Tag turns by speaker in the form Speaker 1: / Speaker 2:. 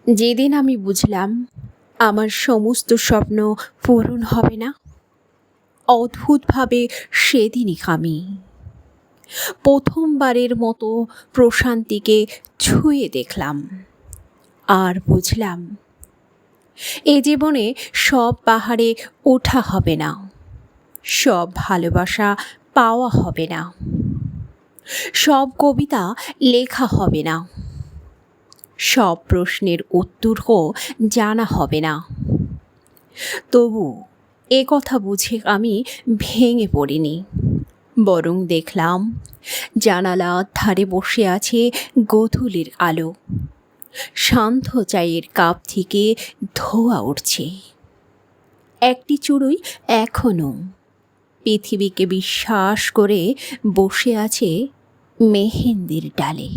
Speaker 1: যেদিন আমি বুঝলাম আমার সমস্ত স্বপ্ন পূরণ হবে না, অদ্ভুতভাবে সেদিনই আমি প্রথমবারের মতো প্রশান্তিকে ছুঁয়ে দেখলাম। আর বুঝলাম এ জীবনে সব পাহাড়ে ওঠা হবে না, সব ভালোবাসা পাওয়া হবে না, সব কবিতা লেখা হবে না, সব প্রশ্নের উত্তরও জানা হবে না। তবু এ কথা বুঝে আমি ভেঙে পড়িনি, বরং দেখলাম জানালার ধারে বসে আছে গোধূলির আলো, শান্ত চায়ের কাপ থেকে ধোঁয়া উঠছে, একটি চুড়োই এখনো পৃথিবীকে বিশ্বাস করে বসে আছে মেহেন্দির ডালে।